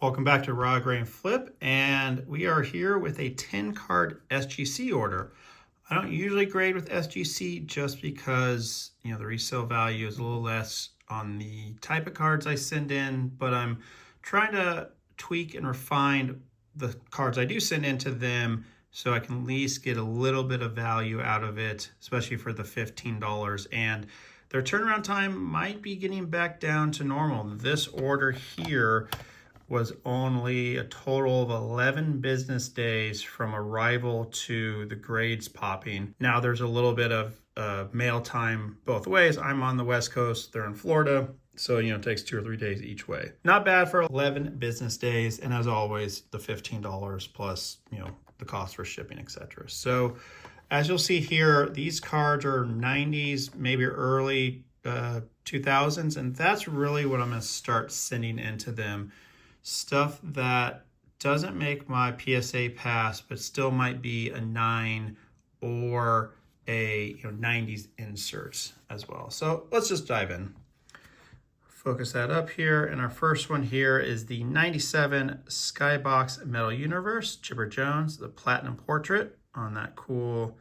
Welcome back to Raw Grain Flip, and we are here with a 10-card SGC order. I don't usually grade with SGC just because, the resale value is a little less on the type of cards I send in, but I'm trying to tweak and refine the cards I do send into them so I can at least get a little bit of value out of it, especially for the $15. And their turnaround time might be getting back down to normal. This order here was only a total of 11 business days from arrival to the grades popping. Now there's a little bit of mail time both ways. I'm on the West Coast, they're in Florida. So, it takes 2 or 3 days each way. Not bad for 11 business days. And as always, the $15 plus, the cost for shipping, etc. So as you'll see here, these cards are 90s, maybe early 2000s. And that's really what I'm gonna start sending into them. Stuff that doesn't make my PSA pass, but still might be a 9 or a 90s insert as well. So let's just dive in. Focus that up here. And our first one here is the 97 Skybox Metal Universe, Chipper Jones, the Platinum Portrait on that cool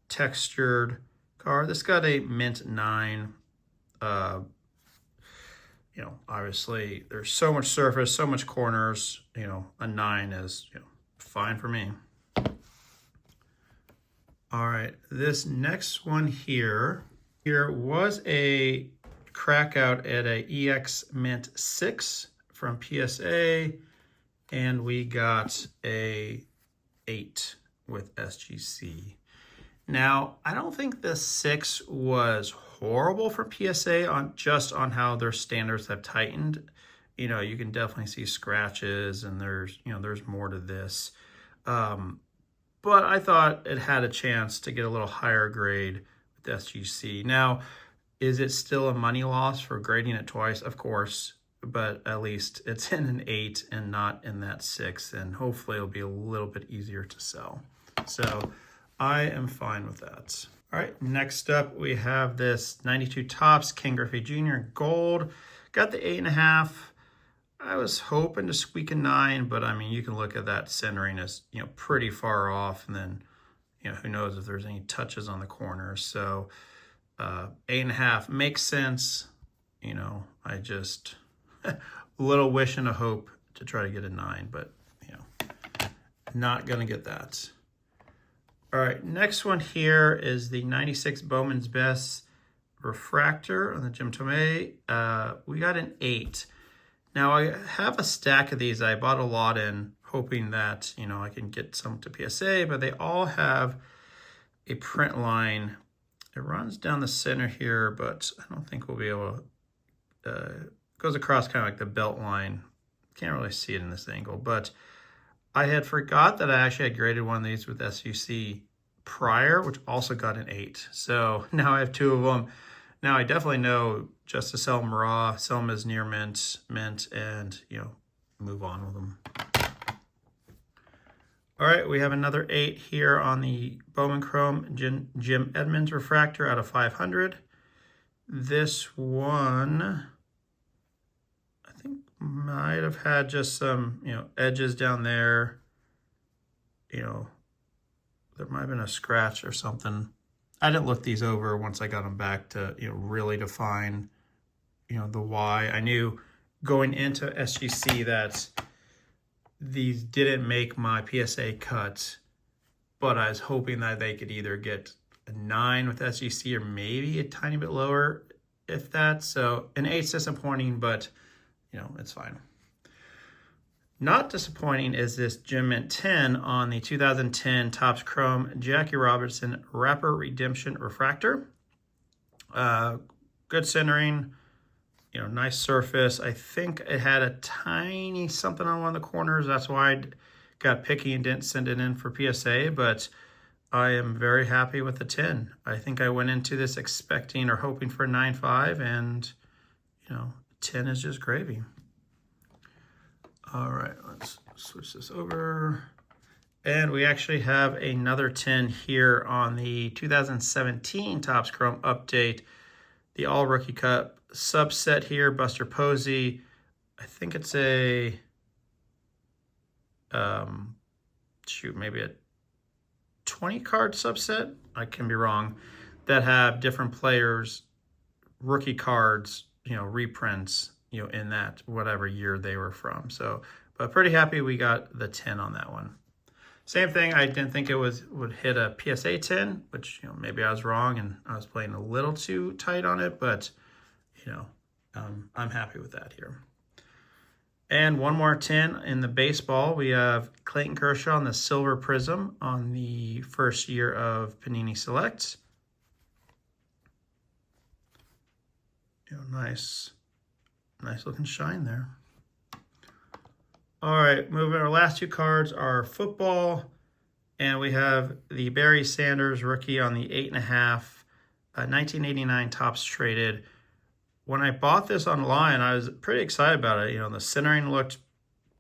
textured card. This got a mint 9. Obviously there's so much surface, so much corners, a 9 is, fine for me. All right, this next one here was a crack out at a EX Mint 6 from PSA, and we got a 8 with SGC. Now, I don't think the 6 was horrible for PSA on how their standards have tightened. You can definitely see scratches, and there's more to this. But I thought it had a chance to get a little higher grade with SGC. Now, is it still a money loss for grading it twice? Of course, but at least it's in an 8 and not in that 6, and hopefully it'll be a little bit easier to sell. So I am fine with that. All right, next up we have this 92 Topps Ken Griffey Jr. Gold. Got the 8.5. I was hoping to squeak a 9, but I mean, you can look at that centering as, pretty far off, and then, who knows if there's any touches on the corners. So 8.5 makes sense. I just a little wish and a hope to try to get a 9, but not gonna get that. All right, next one here is the 96 Bowman's Best Refractor on the Jim Tomei. We got an 8. Now I have a stack of these. I bought a lot in, hoping that, I can get some to PSA, but they all have a print line. It runs down the center here, but I don't think we'll be able to, goes across kind of like the belt line. Can't really see it in this angle, but I had forgot that I actually had graded one of these with SGC prior, which also got an 8. So now I have 2 of them. Now I definitely know just to sell them raw, sell them as near mint, and move on with them. All right, we have another 8 here on the Bowman Chrome Jim Edmonds Refractor out of 500. This one, I think, might have had just some, edges down there. There might have been a scratch or something. I didn't look these over once I got them back to, really define, the why. I knew going into SGC that these didn't make my PSA cut, but I was hoping that they could either get a 9 with SGC or maybe a tiny bit lower, if that. So an 8's disappointing, but, it's fine. Not disappointing is this Jim Mint 10 on the 2010 Topps Chrome Jackie Robinson Rapper Redemption Refractor. Good centering, nice surface. I think it had a tiny something on one of the corners. That's why I got picky and didn't send it in for PSA, but I am very happy with the 10. I think I went into this expecting or hoping for a 9.5, and, 10 is just gravy. All right, let's switch this over. And we actually have another 10 here on the 2017 Topps Chrome Update, the All Rookie Cup subset here, Buster Posey. I think it's a maybe a 20 card subset, I can be wrong, that have different players, rookie cards, reprints, in that whatever year they were from. So, but pretty happy we got the 10 on that one. Same thing, I didn't think it would hit a PSA 10, which, maybe I was wrong and I was playing a little too tight on it, but, I'm happy with that here. And one more 10 in the baseball. We have Clayton Kershaw on the Silver Prism on the first year of Panini Select. Nice looking shine there. All right, moving. Our last two cards are football, and we have the Barry Sanders rookie on the 8.5, 1989 Topps Traded. When I bought this online, I was pretty excited about it. The centering looked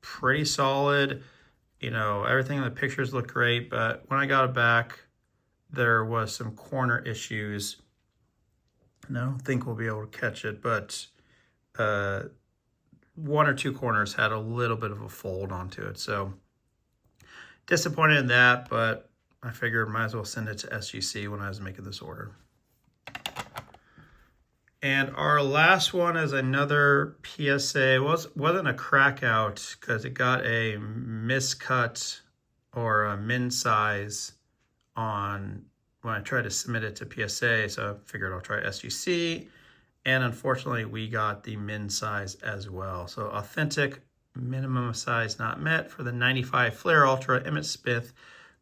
pretty solid. Everything in the pictures looked great, but when I got it back, there was some corner issues. And I don't think we'll be able to catch it, but one or two corners had a little bit of a fold onto it. So disappointed in that, but I figured might as well send it to SGC when I was making this order. And our last one is another PSA. Wasn't a crack out because it got a miscut or a min size on when I tried to submit it to PSA. So I figured I'll try SGC. And unfortunately, we got the min size as well. So authentic minimum size not met for the 95 Flair Ultra Emmitt Smith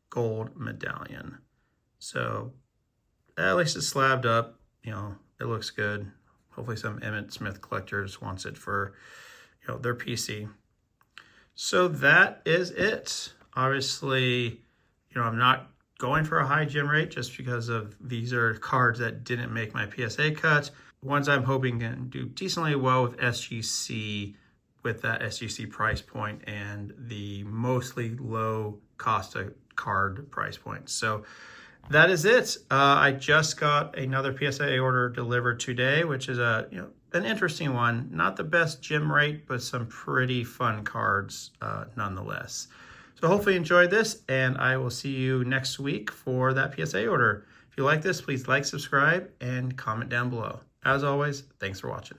Gold Medallion. So at least it's slabbed up. It looks good. Hopefully some Emmitt Smith collectors wants it for, their PC. So that is it. Obviously, I'm not going for a high gem rate just because of these are cards that didn't make my PSA cut. Ones I'm hoping can do decently well with SGC, with that SGC price point and the mostly low cost of card price point. So that is it. I just got another PSA order delivered today, which is an interesting one. Not the best gem rate, but some pretty fun cards nonetheless. So hopefully you enjoyed this, and I will see you next week for that PSA order. If you like this, please like, subscribe, and comment down below. As always, thanks for watching.